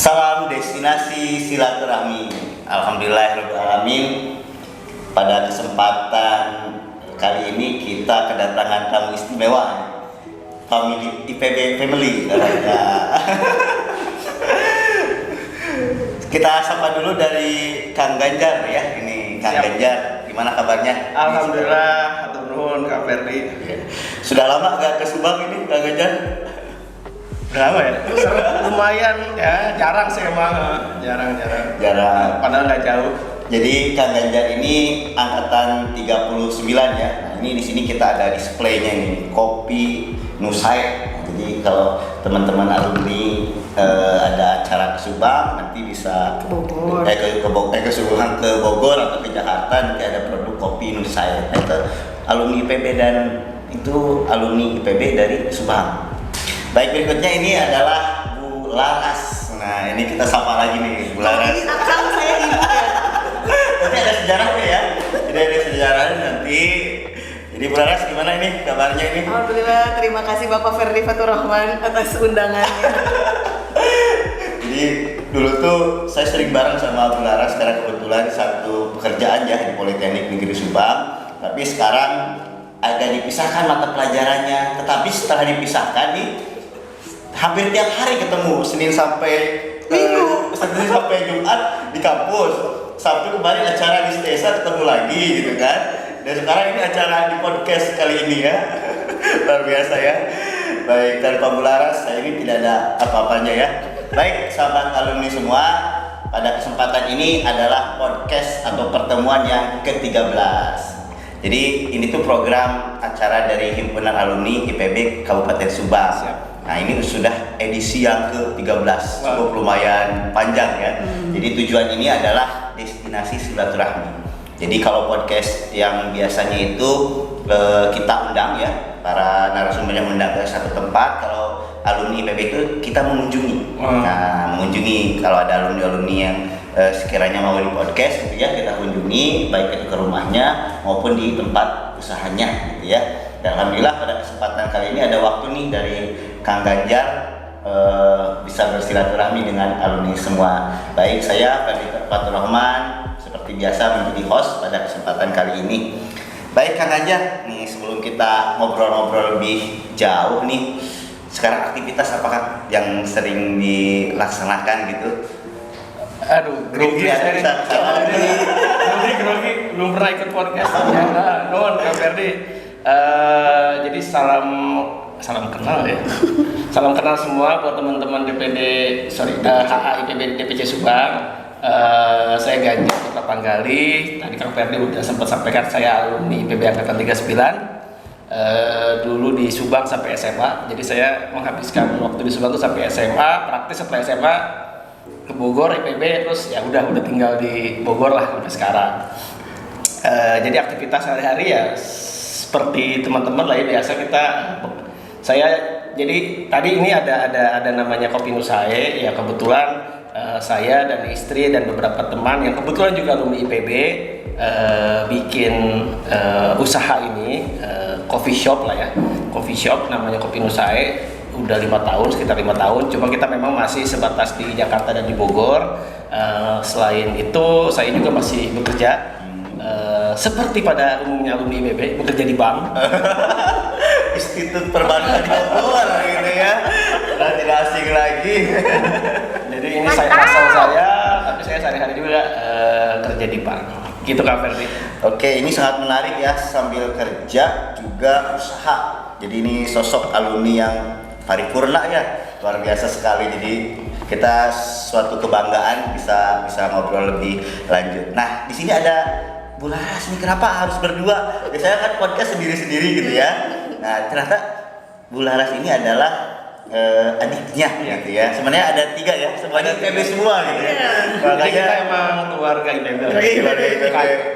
Salam destinasi silaturahmi. Alhamdulillahirrahmanirrahim. Pada kesempatan kali ini kita kedatangan tamu istimewa, family IPB family. Kita sapa dulu dari Kang Ganjar ya. Ini Kang Ganjar, gimana kabarnya? Alhamdulillah, hatur nuhun Kak Ferdi. Sudah lama gak ke Subang ini Kang Ganjar? Berapa ya? Lumayan ya, jarang sih emang, jarang. Padahal nggak jauh. Jadi Kang Ganjar ini angkatan 39 ya. Nah, ini di sini kita ada displaynya ini, Kopi Nusai. Jadi kalau teman-teman alumni ada acara ke Subang nanti bisa ke Bogor, ke Bogor atau ke Jakarta, nanti ada produk Kopi Nusai. Nah, itu alumni IPB dan itu alumni IPB dari Subang. Baik, berikutnya ini adalah Bu Laras. Nah, ini kita sapa lagi nih, Bu Laras. Ini akang saya ibu ya. Nanti ada sejarahnya ya. Jadi ada sejarahnya nanti. Jadi Bu Laras gimana ini kabarnya ini? Alhamdulillah, terima kasih Bapak Ferdi Faturrahman atas undangannya. Jadi dulu tuh saya sering bareng sama Bu Laras karena kebetulan satu pekerjaan ya di Politeknik Negeri Subang. Tapi sekarang agak dipisahkan mata pelajarannya. Tetapi setelah dipisahkan nih, hampir tiap hari ketemu, Senin sampai Jumat di kampus. Sabtu kemarin acara di Stesa ketemu lagi gitu kan. Dan sekarang ini acara di podcast kali ini ya. Luar biasa ya. Baik, tanpa Bu Laras saya ini tidak ada apa-apanya ya. Baik, sahabat alumni semua, pada kesempatan ini adalah podcast atau pertemuan yang ke-13. Jadi ini tuh program acara dari Himpunan Alumni IPB Kabupaten Subang. Nah, ini sudah edisi yang ke-13, cukup lumayan panjang ya. Jadi tujuan ini adalah destinasi silaturahmi. Jadi kalau podcast yang biasanya itu kita undang ya, para narasumber yang undang ke satu tempat. Kalau alumni IPB itu kita mengunjungi. Nah, mengunjungi kalau ada alumni-alumni yang sekiranya mau di podcast gitu ya, kita kunjungi baik itu ke rumahnya maupun di tempat usahanya gitu ya. Dan alhamdulillah pada kesempatan kali ini ada waktu nih dari Kang Ganjar bisa bersilaturahmi dengan alumni semua. Baik, saya Ferdi Faturrahman seperti biasa menjadi host pada kesempatan kali ini. Baik Kang Ganjar, nih sebelum kita ngobrol-ngobrol lebih jauh nih, sekarang aktivitas apakah yang sering dilaksanakan gitu? Aduh, grogi saya grogi belum pernah ikut podcast ya. Nuhun Kak Ferdi. Jadi salam kenal ya. Salam kenal semua buat teman-teman HA IPB DPC Subang. Saya Ganjar Putra Panggali. Tadi Kang Ferdi udah sempat sampaikan saya alumni IPB angkatan 39. Dulu di Subang sampai SMA. Jadi saya menghabiskan waktu di Subang tuh sampai SMA. Praktis setelah SMA ke Bogor IPB, terus ya udah tinggal di Bogor lah sampai sekarang. Jadi aktivitas sehari-hari ya seperti teman-teman lah ya, biasa saya jadi tadi ini ada namanya Kopi Nusai ya, kebetulan saya dan istri dan beberapa teman yang kebetulan juga alumni IPB bikin usaha ini, coffee shop lah ya, coffee shop namanya Kopi Nusai. Udah sekitar 5 tahun, cuma kita memang masih sebatas di Jakarta dan di Bogor. Selain itu saya juga masih bekerja seperti pada umumnya alumni IPB, bekerja di bank. Institut Perbankan di Bogor gitu ya. Udah tidak asing lagi. Jadi ini asal saya, tapi saya sehari-hari juga kerja di bank. Gitu Kak Ferdi. Oke, ini sangat menarik ya, sambil kerja juga usaha. Jadi ini sosok alumni yang paripurna ya, luar biasa sekali. Jadi kita suatu kebanggaan bisa ngobrol lebih lanjut. Nah, di sini ada Bu Laras nih, kenapa harus berdua? Biasanya kan podcast sendiri-sendiri gitu ya. Nah, ternyata Bu Laras ini adalah adiknya gitu ya. Sebenarnya ada 3 ya, semuanya IPB semua gitu ya. Jadi kita emang keluarga IPB.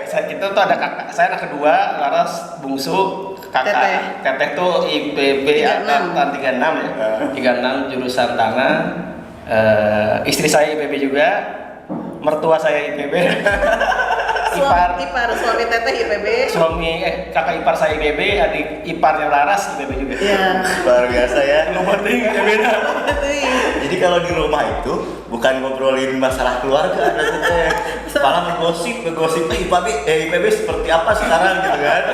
Kita tuh ada kakak, saya anak kedua, Laras bungsu, kakak Teteh tuh IPB angkatan 36 ya. 36 jurusan tanah. Istri saya IPB juga, mertua saya IPB. ipar suami teteh IPB. Kakak ipar saya IPB, adik iparnya Laras IPB juga. Iya. Luar biasa ya. Ya beda. Jadi kalau di rumah itu bukan ngobrolin masalah keluarga, malah ngegosipnya IPB seperti apa sekarang gitu kan.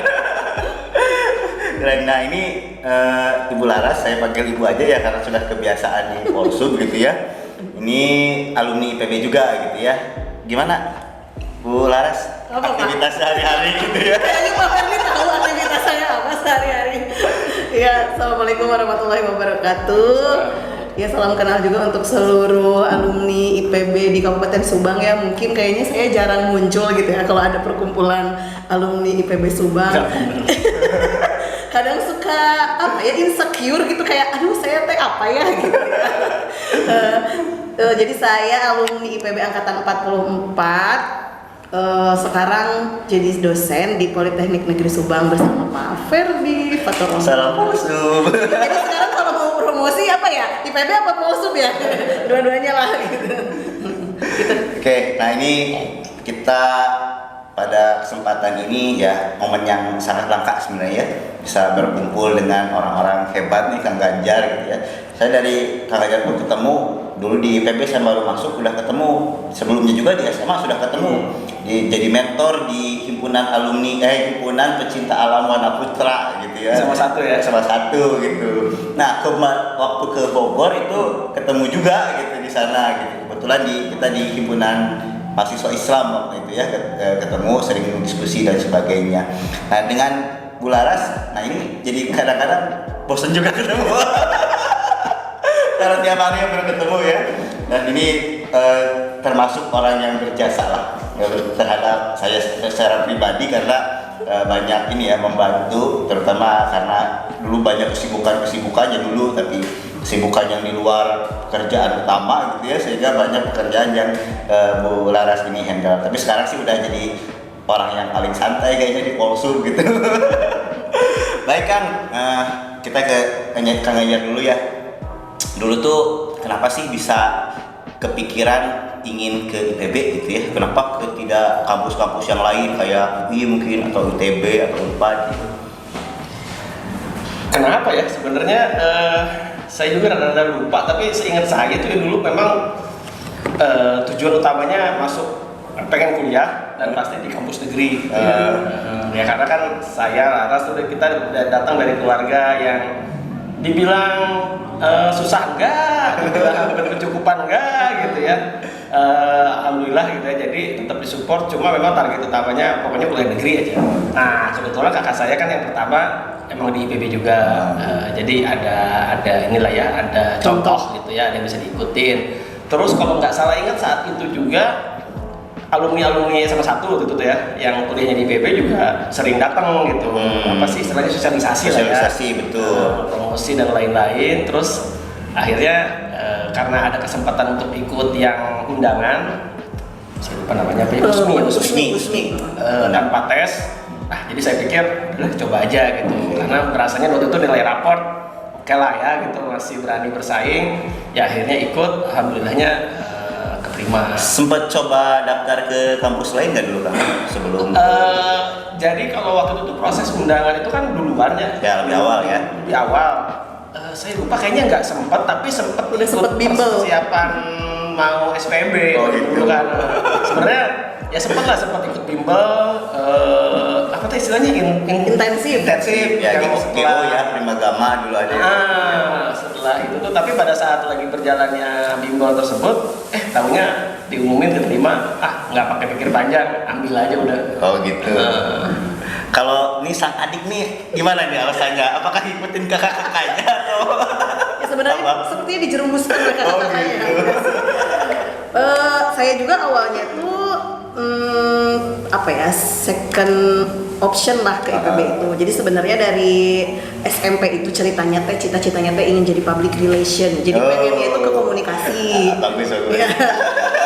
Keren. Nah ini Ibu Laras, saya panggil Ibu aja ya karena sudah kebiasaan di Polsub gitu ya. Ini alumni IPB juga gitu ya. Gimana Bu Laras? Apa, Pak? Aktivitas sehari-hari gitu ya. Kayaknya Pak Ferdi tahu aktivitas saya apa sehari-hari. Ya, assalamualaikum warahmatullahi wabarakatuh. Ya, salam kenal juga untuk seluruh alumni IPB di Kabupaten Subang ya. Mungkin kayaknya saya jarang muncul gitu ya kalau ada perkumpulan alumni IPB Subang. Kadang suka insecure gitu, kayak aduh saya teh apa ya gitu ya. Jadi saya alumni IPB angkatan 44. Sekarang jadi dosen di Politeknik Negeri Subang bersama Pak Ferdi Faturrahman. Salam Polsub. Jadi sekarang kalau mau promosi apa ya? IPB apa Polsub ya? Dua-duanya lah gitu. Oke, nah ini kita pada kesempatan ini ya momen yang sangat langka sebenarnya ya, bisa berkumpul dengan orang-orang hebat nih, Kang Ganjar gitu ya. Saya dari Kang Ganjar pun ketemu dulu di IPB, saya baru masuk udah ketemu, sebelumnya juga di SMA sudah ketemu, jadi mentor di himpunan himpunan pecinta alam Wana Putra gitu ya. Sama satu gitu. Nah waktu ke Bogor itu ketemu juga gitu di sana gitu. Kebetulan kita di himpunan mahasiswa Islam waktu itu ya, ketemu sering diskusi dan sebagainya. Nah dengan Bu Laras, nah ini jadi kadang-kadang bosan juga ketemu. Karena tiap hari baru ketemu ya. Dan ini termasuk orang yang berjasa lah terhadap saya secara pribadi, karena banyak ini ya membantu, terutama karena dulu banyak kesibukannya dulu, tapi kesibukan yang di luar pekerjaan utama gitu ya, sehingga banyak pekerjaan yang Bu Laras ini handle. Tapi sekarang sih udah jadi orang yang paling santai kayaknya di Polsub gitu. Baik Kang, kita ke Kang Ganjar dulu ya. Dulu tuh kenapa sih bisa kepikiran ingin ke IPB gitu ya? Kenapa ke tidak kampus-kampus yang lain kayak UI mungkin atau ITB atau UNPAD gitu? Kenapa ya? Sebenarnya saya juga rada-rada lupa, tapi seingat saya itu dulu memang tujuan utamanya masuk pengen kuliah dan pasti di kampus negeri. Ya karena kan saya Laras tuh kita datang dari keluarga yang dibilang susah enggak, dibilang berkecukupan enggak gitu ya. Alhamdulillah gitu ya, jadi tetap disupport, cuma memang target utamanya pokoknya kuliah negeri aja. Nah kebetulan kakak saya kan yang pertama emang di IPB juga, jadi ada inilah ya, ada contoh gitu ya, ada yang bisa diikutin. Terus kalau nggak salah ingat saat itu juga alumni sama satu gitu tuh ya, yang kuliahnya di IPB juga sering datang gitu. Apa sih istilahnya, sosialisasi lah ya. Sosialisasi betul. Promosi dan lain-lain. Terus akhirnya karena ada kesempatan untuk ikut yang undangan, saya lupa namanya apa ya, Usmi. Tanpa tes. Nah, jadi saya pikir udah coba aja gitu. Karena rasanya waktu itu nilai raport oke lah ya gitu, masih berani bersaing. Ya akhirnya ikut, alhamdulillahnya keterima. Sempat coba daftar ke kampus lain nggak dulu Kang sebelum? Jadi kalau waktu itu tuh proses undangan itu kan duluan ya. Ya lebih awal ya. Lebih awal. Saya lupa, kayaknya nggak sempat, tapi sempat bimbel persiapan mau SPB dulu kan. Sebenarnya ya sempat ikut bimbel, apa tuh istilahnya intensif ya, GO ya, Primagama dulu ada. Setelah itu tuh, tapi pada saat lagi berjalannya bimbel tersebut, tahunya diumumin keterima, nggak pakai pikir panjang, ambil aja udah. Oh gitu. Kalau nih sang adik nih gimana nih alasannya? Apakah ngikutin kakak-kakaknya atau? Ya sebenarnya sepertinya dijerumuskan oleh kakak-kakaknya. Gitu. Saya juga awalnya tuh second option lah ke IPB itu. Jadi sebenarnya dari SMP itu ceritanya cita-citanya ingin jadi public relation. Jadi pengennya itu ke komunikasi. Bagus. Ya,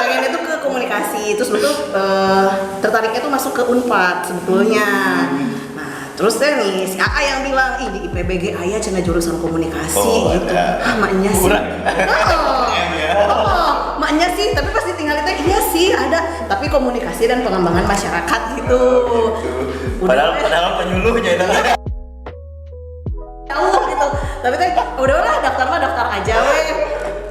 pengennya itu ke komunikasi. Terus betul tertariknya tuh masuk ke Unpad sebetulnya. Nah, terus deh nih si AA yang bilang, "Ih, di IPBG aya cenah jurusan komunikasi gitu." Maknya sih. namanya sih, tapi pas ditinggalin teh iya sih ada, tapi komunikasi dan pengembangan masyarakat gitu. Padahal penyuluhnya itu. Jauh gitu. Tapi teh udahlah daftar mah daftar aja weh.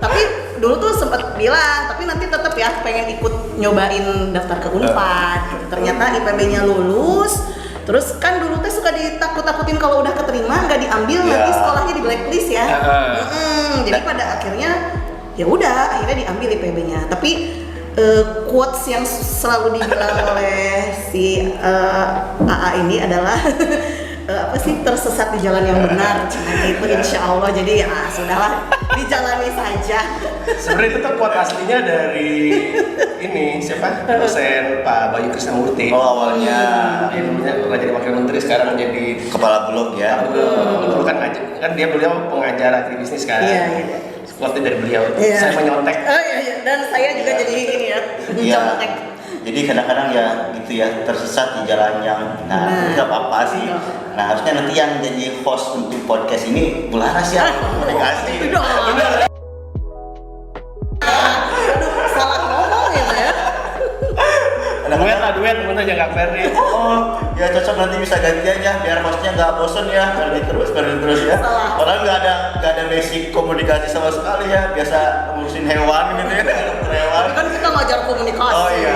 Tapi dulu tuh sempet bilang, tapi nanti tetap ya pengen ikut nyobain daftar ke Unpad. Gitu. Ternyata IPB-nya lulus. Terus kan dulu teh suka ditakut-takutin kalau udah keterima nggak diambil nanti sekolahnya di blacklist ya. Jadi pada akhirnya ya udah akhirnya diambil IPB-nya. Tapi quotes yang selalu dibilang oleh si AA ini adalah apa sih, tersesat di jalan yang benar. Nah, itu insya Allah, jadi ya sudahlah dijalani saja. Sebenarnya itu tuh quote aslinya dari ini siapa, dosen Pak Bayu Krisnamurti. Awalnya dia dulunya pernah jadi wakil menteri, sekarang jadi kepala blog ya. dulu kan dia beliau pengajar agribisnis kan. Iya. Quote dari beliau. Iya. Saya menyontek. Iya. Dan saya juga jadi ini ya, mencontek. Jadi kadang-kadang ya gitu ya, tersesat di jalan yang nggak apa-apa sih. Nah harusnya nanti yang jadi host untuk podcast ini Bularas ya, komunikasi. Bener. Aduh, salah ngomong gitu ya. Duet temen aja nggak fair nih. Oh, ya cocok, nanti bisa gantian ya, biar hostnya nggak bosen ya, berarti terus ya. Padahal nggak ada basic komunikasi sama sekali ya, biasa ngurusin hewan gitu ya, hewan. Kan kita ngajar komunikasi. Oh iya,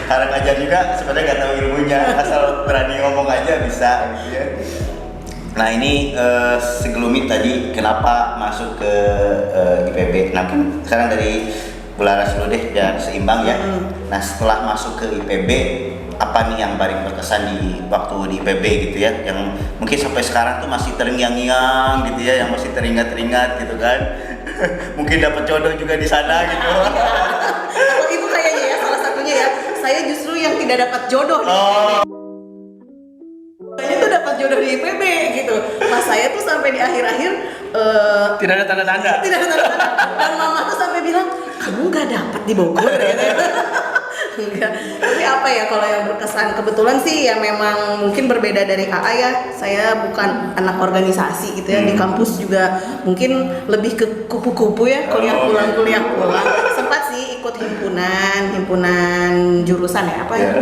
harap ajar juga sebenarnya nggak tahu ilmunya, asal berani ngomong aja bisa gitu ya. Nah ini segelumit tadi kenapa masuk ke IPB. Nah sekarang dari Bularas dulu deh biar seimbang ya. Nah setelah masuk ke IPB, apa nih yang paling berkesan di waktu di IPB gitu ya, yang mungkin sampai sekarang tuh masih terngiang-ngiang gitu ya, yang masih teringat-teringat gitu kan. Mungkin dapat jodoh juga di sana gitu. Atau itu kayaknya ya salah satunya ya, saya justru yang tidak dapat jodoh di IPB. Saya tuh dapat jodoh di IPB gitu. Mas saya tuh sampai di akhir-akhir Tidak ada tanda-tanda. tidak ada tanda-tanda. Dan mama tuh sampai bilang, kamu nggak dapat di Bogor ya? Enggak. Tapi apa ya, kalau yang berkesan kebetulan sih ya memang mungkin berbeda dari AA ya. Saya bukan anak organisasi gitu ya. Di kampus juga mungkin lebih ke kupu-kupu ya, kuliah pulang. Sempat sih ikut himpunan jurusan ya, apa ya?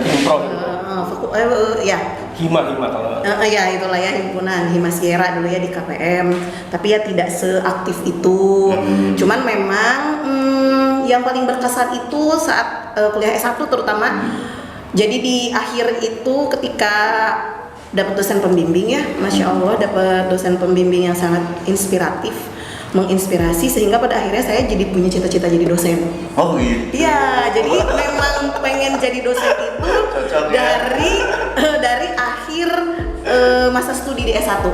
Ya. Hima kalau. Ya itulah ya, himpunan Hima Sierra dulu ya di KPM. Tapi ya tidak seaktif itu. Cuman memang yang paling berkesan itu saat kuliah S1 terutama. Jadi di akhir itu ketika dapat dosen pembimbing ya, Masya Allah dapat dosen pembimbing yang sangat inspiratif, menginspirasi, sehingga pada akhirnya saya jadi punya cita-cita jadi dosen. Oh gitu. Iya, jadi memang pengen jadi dosen itu Cocok, ya? dari akhir masa studi di S1.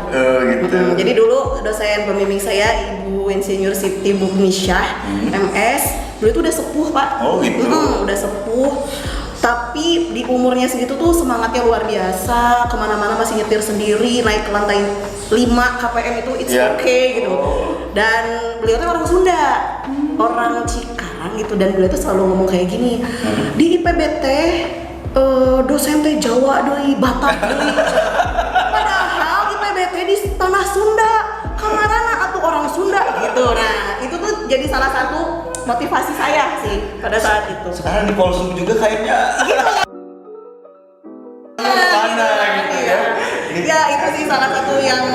Gitu. Jadi dulu dosen pembimbing saya Ibu Insinyur Siti Buknisyah, MS. Dulu itu udah sepuh Pak. Oh gitu. Udah sepuh. Tapi di umurnya segitu tuh semangatnya luar biasa. Kemana-mana masih nyetir sendiri, naik ke lantai 5 KPM itu it's okay gitu. Dan beliau tuh orang Sunda, orang Cikarang gitu. Dan beliau tuh selalu ngomong kayak gini, di IPB teh dosen teh Jawa deui, Batak deui. Padahal IPB teh di tanah Sunda, kamarana atuh orang Sunda gitu. Nah, itu tuh jadi salah satu motivasi saya sih pada saat itu. Sekarang di Polsum juga kayaknya. Mana gitu ya. Ya itu sih salah satu yang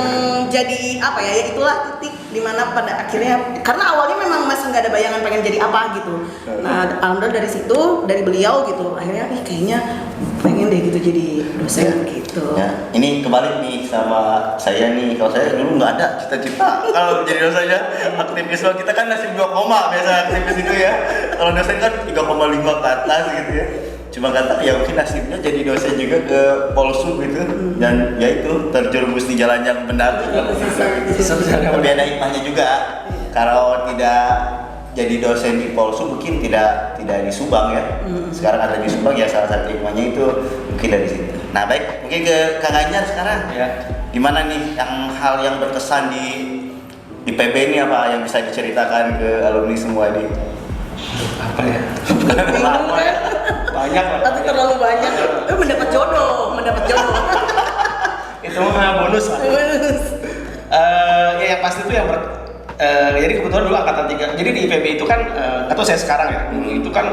jadi apa ya, itulah titik dimana pada akhirnya, karena awalnya memang masih nggak ada bayangan pengen jadi apa gitu. Nah alhamdulillah dari situ, dari beliau gitu, akhirnya kayaknya pengen deh gitu jadi dosen gitu. Ya, ini kebalik nih sama saya nih. Kalau saya dulu nggak ada cita-cita kalau jadi dosennya. Aktivisme kita kan nasib 2 koma biasa aktivis itu ya. Kalau dosen kan 3,5 ke atas gitu ya. Cuma kata ya mungkin nasibnya jadi dosen juga ke Polsum gitu. Dan ya itu terjerumus di jalan yang benar. Tapi ada hikmahnya juga. Kalau tidak jadi dosen di Polsum mungkin tidak di Subang ya. Sekarang ada di Subang ya, salah satu hikmahnya itu mungkin dari situ. Nah baik, mungkin ke Kang Ganjar sekarang. Ya. Gimana nih hal yang berkesan di IPB ini, apa yang bisa diceritakan ke alumni semua ini? Apa ya? Banyak lah. Tapi terlalu banyak. Mendapat jodoh. Itu mah bonus lah. Ya yang pasti itu Jadi kebetulan dulu angkatan 3. Jadi di IPB itu kan atau saya sekarang ya. Dulu itu kan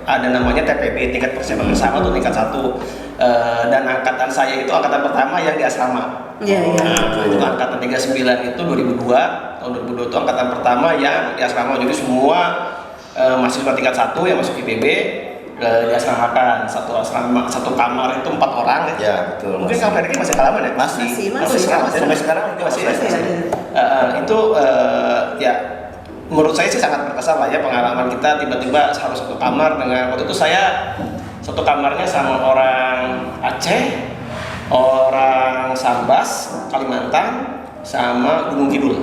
ada namanya TPB, tingkat persiapan bersama atau tingkat 1. Dan angkatan saya itu angkatan pertama yang di asrama. Iya. Itu angkatan 39 itu 2002. Tahun 2002 itu angkatan pertama yang di asrama. Jadi semua mahasiswa tingkat 1 yang masuk IPB diasramakan satu kamar itu 4 orang. Ya, betul. Mungkin Kang Ferdi masih kalaman ya? Masih. Sampai sekarang masih. Ada. Itu ya menurut saya sih sangat berkesan lah ya pengalaman kita tiba-tiba harus satu kamar dengan waktu itu saya satu kamarnya sama orang Aceh, orang Sambas, Kalimantan, sama Gunung Kidul.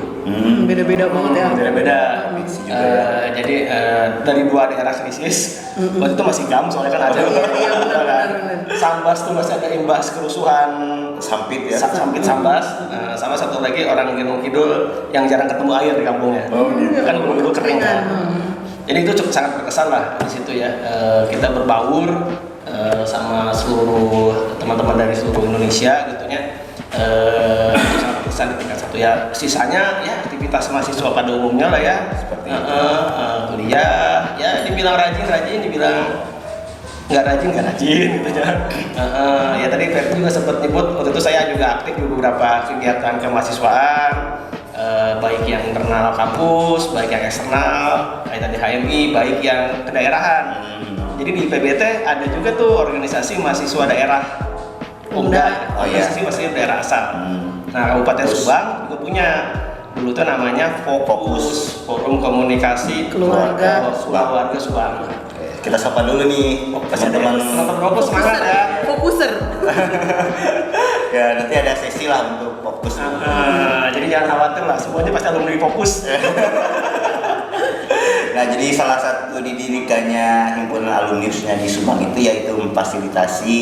Beda-beda banget ya. Beda-beda. Jadi dari 2 daerah krisis. Waktu itu masih jam soalnya kan ada. Iya, benar. Sambas tuh masih ada imbas kerusuhan Sampit ya. Sampit Sambas, sama satu lagi orang Gunung Kidul yang jarang ketemu air di kampungnya. Kan Gunung Kidul kering kan. Jadi itu cukup sangat berkesan lah di situ ya. Kita berbaur sama seluruh teman-teman dari seluruh Indonesia gitu ya. Itu sangat berkesan di tingkat 1 ya. Sisanya ya aktivitas mahasiswa pada umumnya lah ya. Seperti kuliah, ya dibilang rajin, dibilang nggak rajin gitu ya. Ya tadi Ferdi juga sempat nyebut waktu itu saya juga aktif di beberapa kegiatan kemahasiswaan, baik yang internal kampus, baik yang eksternal, kaitan di HMI, baik yang kedaerahan. Jadi di PBT ada juga tuh organisasi mahasiswa daerah organisasi mahasiswa daerah asal. Nah Kabupaten Subang juga punya. Dulu tuh namanya Fokus, Forum Komunikasi Keluarga Subang. Kita sapa dulu nih teman-teman. Fokus semangat ya. Fokuser. Ya nanti ada sesi lah untuk fokus. Jadi jangan khawatir lah, semuanya pasti alumni Fokus. Nah jadi salah satu didirikannya himpunan alumni-nya di Subang itu yaitu memfasilitasi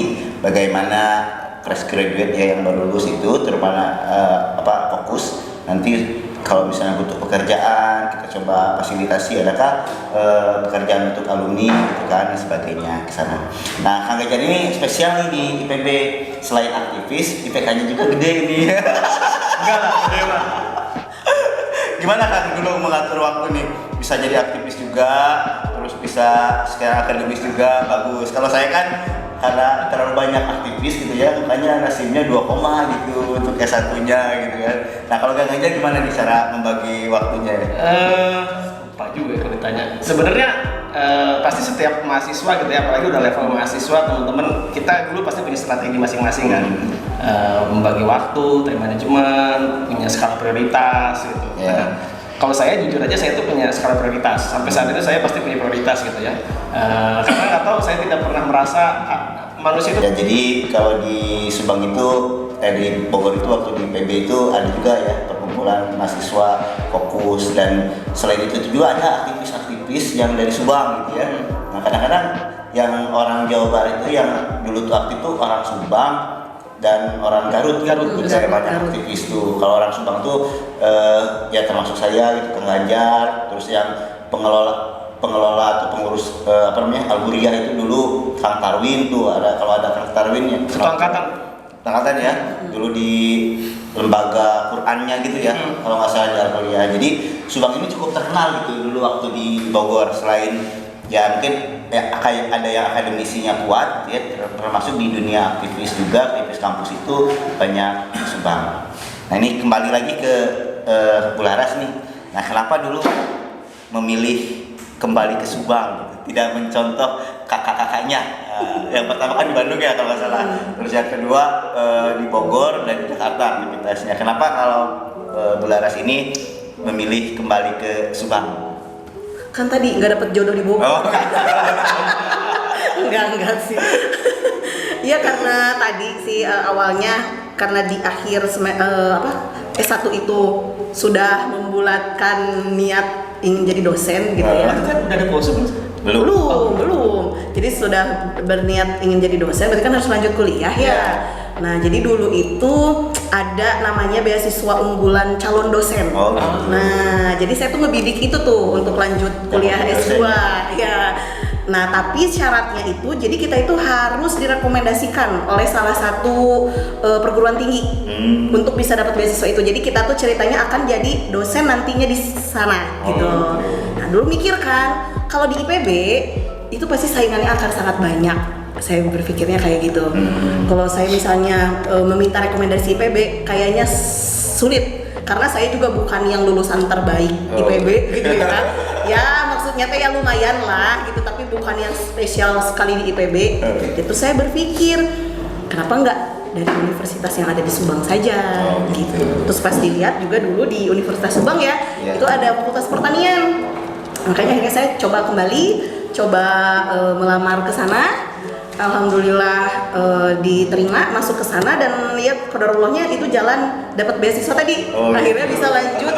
bagaimana fresh graduate ya yang baru lulus itu terutama fokus nanti kalau misalnya butuh pekerjaan kita coba fasilitasi adakah pekerjaan untuk alumni gitu kan dan sebagainya ke sana. Nah Kang Gajar ini spesial nih di IPB selain aktivis IPK-nya juga gede ini. Enggak lah, gede mah. Gimana Kang dulu mengatur waktu nih? Bisa jadi aktivis juga, terus bisa secara akademis juga bagus. Kalau saya kan karena terlalu banyak aktivis gitu ya, makanya nasibnya 2 koma gitu untuk S1-nya gitu kan. Nah kalau Kang Gajar gimana nih cara membagi waktunya ya? Lupa juga kalau ditanya. Sebenarnya pasti setiap mahasiswa gitu ya, apalagi udah level mahasiswa teman-teman kita dulu pasti punya strategi masing-masing kan. Membagi waktu, time management, punya skala prioritas gitu. Yeah. Kalau saya jujur aja saya tuh punya skala prioritas. Sampai saat itu saya pasti punya prioritas gitu ya. Karena nggak tahu saya tidak pernah merasa manusia itu. Ya jadi kalau di Subang itu, di Bogor itu waktu di PB itu ada juga ya perkumpulan mahasiswa fokus dan selain itu juga ada aktivis-aktivis yang dari Subang gitu ya. Nah kadang-kadang yang orang Jawa Barat itu yang dulu tuh aktif tuh orang Subang dan orang Garut saya banyak aktivis tuh. Kalau orang Subang tuh ya termasuk saya gitu Kang Gajar, terus yang pengelola atau pengurus Al-Huriyah itu dulu Kang Tarwin tuh ada, kalau ada Kang Tarwin ya angkatan ya dulu di lembaga Qur'annya gitu ya kalau nggak salah di Al-Huriyah. Jadi Subang ini cukup terkenal gitu dulu waktu di Bogor, selain ya mungkin ya, ada yang akademisinya kuat ya, termasuk di dunia aktivis juga, aktivis kampus itu banyak di Subang. Nah ini kembali lagi ke Bularas nih. Nah kenapa dulu memilih kembali ke Subang gitu? Tidak mencontoh kakak-kakaknya. Yang pertama kan di Bandung ya kalau nggak salah, terus yang kedua di Bogor dan di Jakarta aktivitasnya. Kenapa kalau Bularas ini memilih kembali ke Subang? Kan tadi nggak dapet jodoh di Bogor. Enggak sih. Iya karena tadi sih awalnya karena di akhir S1 itu sudah membulatkan niat ingin jadi dosen gitu ya. Kan udah ada pause Belum. Jadi sudah berniat ingin jadi dosen, berarti kan harus lanjut kuliah ya. Nah, jadi dulu itu ada namanya beasiswa unggulan calon dosen. Nah, jadi saya tuh ngebidik itu tuh untuk lanjut kuliah S2. Ya. Nah, tapi syaratnya itu, jadi kita itu harus direkomendasikan oleh salah satu perguruan tinggi untuk bisa dapat beasiswa itu. Jadi kita tuh ceritanya akan jadi dosen nantinya di sana gitu. Nah, dulu mikir kan, kalau di IPB itu pasti saingannya akan sangat banyak. Saya berpikirnya kayak gitu. Kalau saya misalnya meminta rekomendasi IPB, kayaknya sulit. Karena saya juga bukan yang lulusan terbaik IPB gitu ya. Ya maksudnya teh ya lumayan lah gitu, tapi bukan yang spesial sekali di IPB. Itu saya berpikir kenapa enggak dari universitas yang ada di Subang saja gitu. Terus pas dilihat juga dulu di Universitas Subang ya, itu ada Fakultas Pertanian. Makanya akhirnya saya coba melamar ke sana. Alhamdulillah diterima masuk ke sana dan lihat qadarullahnya itu jalan dapat beasiswa tadi. Akhirnya bisa lanjut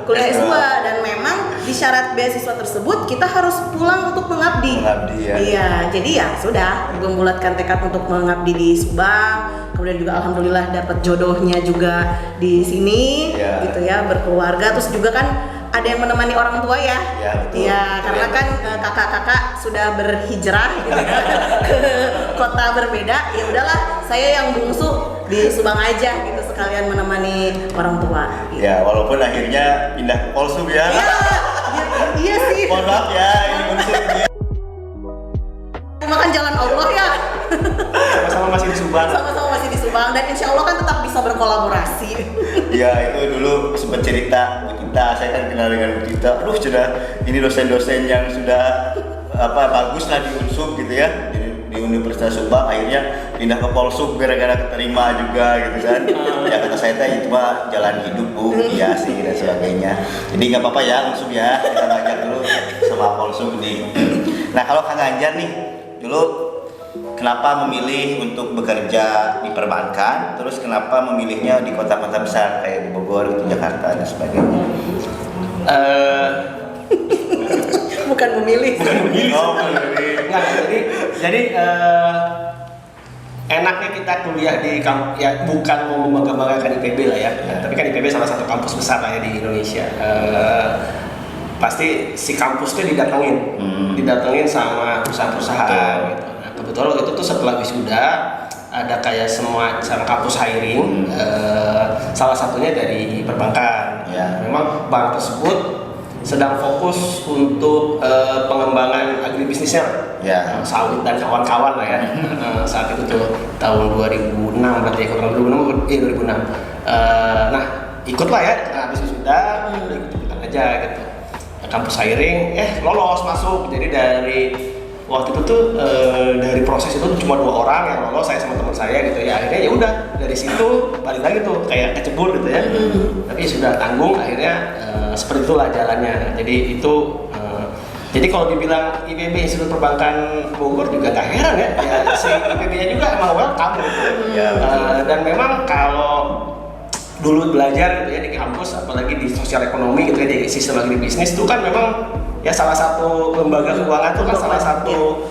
kuliah S2 dan memang di syarat beasiswa tersebut kita harus pulang untuk mengabdi. Ya. Iya, jadi ya sudah membulatkan tekad untuk mengabdi di Subang. Kemudian juga alhamdulillah dapat jodohnya juga di sini gitu ya, berkeluarga. Terus juga kan ada yang menemani orang tua ya. Iya, karena kan kakak-kakak sudah berhijrah gitu ya, ke kota berbeda. Ya udahlah, saya yang bungsu di Subang aja gitu sekalian menemani orang tua. Gitu. Ya, walaupun akhirnya pindah ke Polsub ya. Iya sih. Mohon maaf ya, ini Polsub ya. Makan jalan Allah ya. Sama-sama masih di Subang. Sama-sama masih di Subang dan insya Allah kan tetap bisa berkolaborasi. Ya, itu dulu sempat cerita Bu Tita, saya kan kenal dengan Bu Tita. Aduh, sudah ini dosen-dosen yang sudah bagus lah di Unsub gitu ya, di Universitas Subang, akhirnya pindah ke Polsub gara-gara keterima juga gitu kan. Ya kata saya teh itu mah jalan hidup Bu, iya sih dan sebagainya. Jadi nggak apa-apa ya Unsub ya, kita belajar dulu sama Polsub nih. Nah kalau Kang Anjar nih, dulu kenapa memilih untuk bekerja di perbankan, terus kenapa memilihnya di kota-kota besar kayak di Bogor, di Jakarta dan sebagainya? Bukan memilih. Oh, memilih. Enggak, jadi enaknya kita kuliah di ya bukan mau membangga-banggakan IPB lah ya, tapi kan IPB salah satu kampus besar lah ya di Indonesia. Pasti si kampus itu didatengin sama perusahaan-perusahaan gitu. Nah, kebetulan waktu itu tuh setelah wisuda ada kayak semacam kampus hiring, salah satunya dari perbankan. Memang bank tersebut sedang fokus untuk pengembangan agribisnisnya, sawit dan kawan-kawan lah ya. Saat itu tuh tahun 2006 berarti ya, kurang 2006. Nah ikutlah ya, habis wisuda ikut aja gitu. Kampus hiring, lolos masuk. Jadi dari waktu itu tuh dari proses itu cuma 2 orang yang lolos, saya sama teman saya gitu ya. Akhirnya ya udah dari situ balik lagi tuh kayak kecebur gitu ya. Tapi sudah tanggung akhirnya seperti itulah jalannya. Jadi itu jadi kalau dibilang IPB Institut Perbankan Bogor juga nggak heran ya. Si IPB-nya juga emang welcome gitu. Dan memang kalau dulu belajar gitu ya di kampus, apalagi di sosial ekonomi gitu ya, di sistem agribisnis itu kan memang ya salah satu lembaga keuangan itu kan salah satu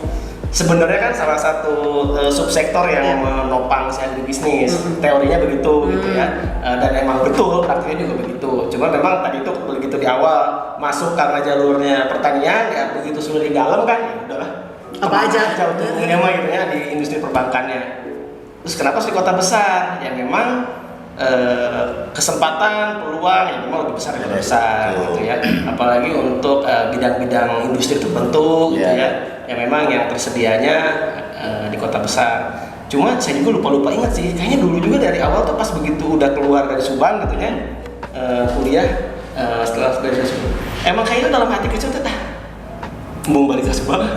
sebenarnya kan salah satu subsektor yang menopang si agribisnis. Teorinya begitu gitu ya, dan emang betul praktiknya juga begitu. Cuma memang tadi itu begitu di awal masuk karena jalurnya pertanian ya, begitu sudah di dalam kan ya udahlah apa aja untuk mengema gitu ya di industri perbankannya. Terus kenapa di kota besar? Ya memang kesempatan, peluang yang memang lebih besar gitu ya, apalagi untuk bidang-bidang industri tertentu gitu ya, yang memang yang tersedianya di kota besar. Cuma saya juga lupa ingat sih, kayaknya dulu juga dari awal tuh pas begitu udah keluar dari Subang gitu ya, kuliah setelah dari Subang, emang kayaknya dalam hati kecil tuh mau balik ke Subang.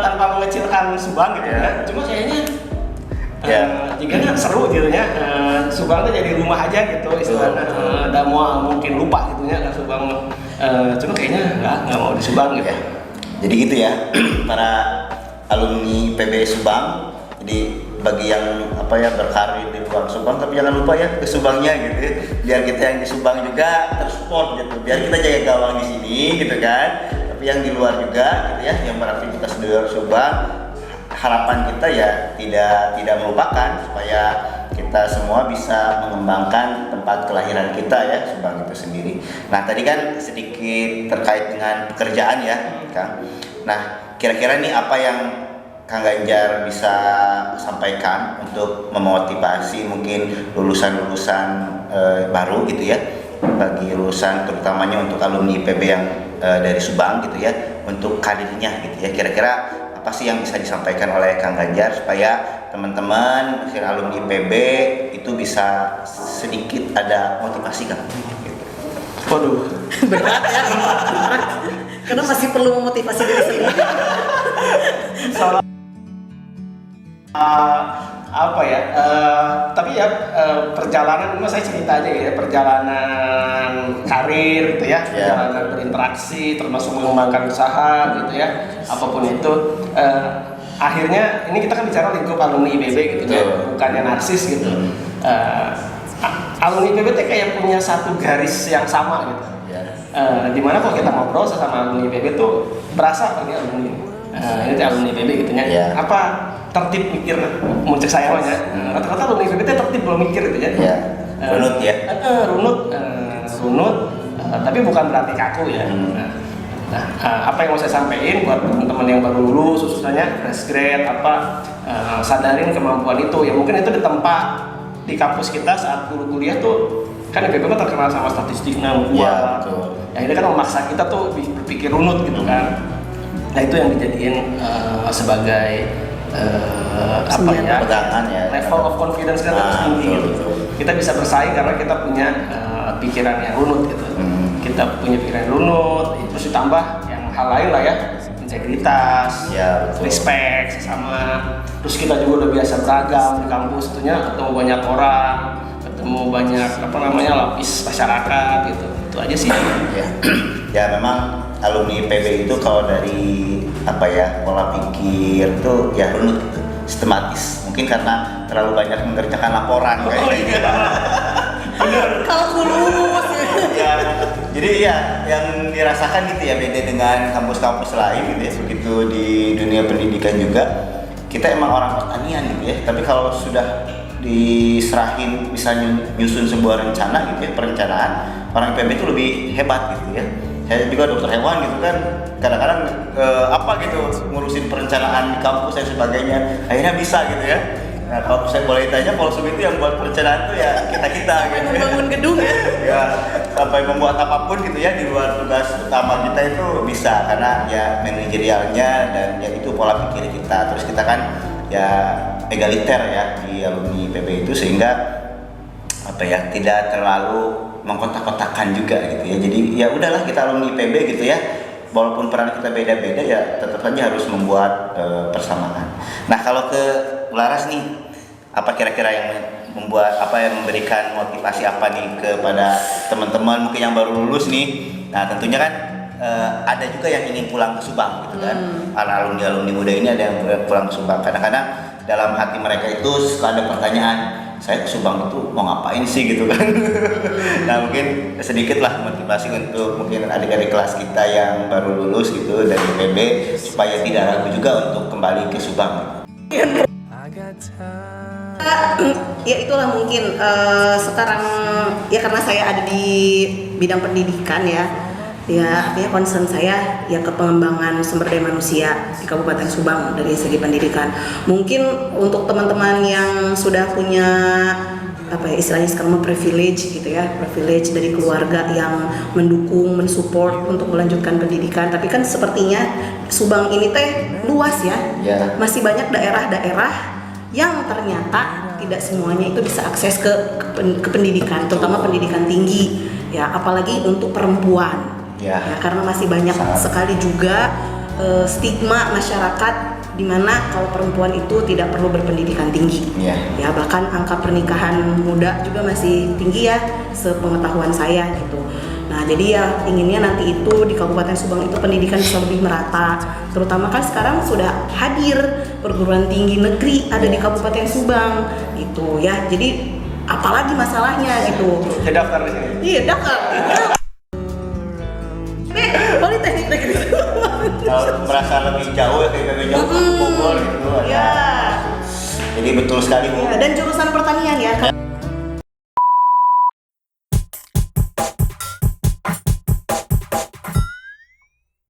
tanpa mengecilkan Subang gitu ya, cuma kayaknya jika seru gitu ya, Subang tuh jadi rumah aja gitu istilahnya. Udah mau mungkin lupa gitu ya Subang, cuma kayaknya nggak mau di Subang gitu. Jadi gitu ya para alumni PB Subang. Jadi bagi yang berkarir di luar Subang, tapi jangan lupa ya ke Subangnya gitu ya. Biar kita yang di Subang juga tersupport gitu, biar kita jaga gawang di sini gitu kan. Tapi yang di luar juga gitu ya, yang beraktivitas di luar Subang, harapan kita ya tidak melupakan supaya kita kita semua bisa mengembangkan tempat kelahiran kita ya, Subang itu sendiri. Nah tadi kan sedikit terkait dengan pekerjaan ya Kang. Nah kira-kira nih apa yang Kang Ganjar bisa sampaikan untuk memotivasi mungkin lulusan-lulusan baru gitu ya, bagi lulusan terutamanya untuk alumni IPB yang dari Subang gitu ya, untuk karirnya gitu ya. Kira-kira apa sih yang bisa disampaikan oleh Kang Ganjar supaya teman-teman alumni IPB itu bisa sedikit ada motivasi Kang? Waduh, Berat ya. Karena masih perlu memotivasi diri sendiri. apa ya? Tapi ya perjalanan, ini saya cerita aja ya, perjalanan karir gitu ya, perjalanan berinteraksi, termasuk mengembangkan usaha gitu ya, apapun itu. Akhirnya ini kita kan bicara lingkup alumni IPB gitu ya, bukannya narsis gitu. Alumni IPB itu kayak punya satu garis yang sama gitu. Dimana kalau kita ngobrol sama alumni IPB tuh berasa ini alumni ini alumni IPB gitu ya. Apa tertib mikir, muncul saya aja. Rata-rata alumni IPB itu tertib belum mikir gitu ya. Runut ya. Runut, tapi bukan berarti kaku ya. Nah, apa yang mau saya sampaikan buat teman-teman yang baru lulus, khususnya fresh grade, sadarin kemampuan itu. Ya mungkin itu ditempa di kampus kita saat dulu kuliah tuh, kan IPB kan terkenal sama statistiknya kuat. Yang ini kan memaksa kita tuh berpikir runut gitu kan. Nah itu yang dijadiin sebagai pegangan ya, level of confidence kita terus tinggi gitu. Kita bisa bersaing karena kita punya pikiran yang runut gitu. Kita punya pikiran yang runut, terus ditambah yang hal lain lah ya, integritas, respect sesama. Terus kita juga udah biasa beragam di kampus, tentunya ketemu banyak orang, ketemu banyak lapis masyarakat gitu. Itu aja sih. Ya memang alumni IPB itu kalau dari pola pikir tuh ya runut gitu, sistematis. Mungkin karena terlalu banyak mengerjakan laporan kayaknya. Kalau lulus ya, jadi ya yang dirasakan gitu ya, beda dengan kampus-kampus lain gitu ya. Begitu di dunia pendidikan juga kita emang orang pertanian gitu ya, tapi kalau sudah diserahin misalnya nyusun sebuah rencana gitu ya, perencanaan, orang IPB itu lebih hebat gitu ya. Saya juga dokter hewan gitu kan, kadang-kadang ngurusin perencanaan di kampus dan sebagainya, akhirnya bisa gitu ya. Nah kalau saya boleh tanya, Polsum itu yang buat perencanaan itu ya kita gitu ya. membangun gedung ya. Ya sampai membuat apapun gitu ya di luar tugas utama kita itu bisa, karena ya manajerialnya dan ya itu pola pikir kita. Terus kita kan ya egaliter ya di alumni IPB itu, sehingga tidak terlalu mengkotak-kotakan juga gitu ya. Jadi ya udahlah, kita alumni IPB gitu ya, walaupun peran kita beda-beda ya tetap saja harus membuat persamaan. Nah kalau ke Laras nih, apa kira-kira yang memberikan motivasi apa nih kepada teman-teman mungkin yang baru lulus nih? Nah tentunya kan ada juga yang ingin pulang ke Subang gitu kan. Alumni muda ini ada yang pulang ke Subang. Kadang-kadang dalam hati mereka itu suka ada pertanyaan, saya ke Subang itu mau ngapain sih gitu kan. Nah mungkin sedikitlah motivasi untuk mungkin adik-adik kelas kita yang baru lulus gitu dari IPB, supaya tidak ragu juga untuk kembali ke Subang. Ya itulah mungkin sekarang ya, karena saya ada di bidang pendidikan ya artinya concern saya ya ke pengembangan sumber daya manusia di Kabupaten Subang dari segi pendidikan. Mungkin untuk teman-teman yang sudah punya istilahnya sekarang privilege gitu ya, privilege dari keluarga yang mendukung, mensupport untuk melanjutkan pendidikan. Tapi kan sepertinya Subang ini luas ya. Masih banyak daerah-daerah yang ternyata tidak semuanya itu bisa akses ke pendidikan, terutama pendidikan tinggi ya, apalagi untuk perempuan ya, karena masih banyak sekali juga stigma masyarakat di mana kalau perempuan itu tidak perlu berpendidikan tinggi ya, bahkan angka pernikahan muda juga masih tinggi ya sepengetahuan saya gitu. Nah jadi ya inginnya nanti itu di Kabupaten Subang itu pendidikan bisa lebih merata, terutama kan sekarang sudah hadir perguruan tinggi negeri ada di Kabupaten Subang gitu ya. Jadi apalagi masalahnya gitu. Saya daftar di sini. Iya daftar. Politeknik negeri. Merasa lebih jauh ya, kayak lebih jauh ke Bogor gitu. Ya. jadi betul sekali Bu. Ya, dan jurusan pertanian ya.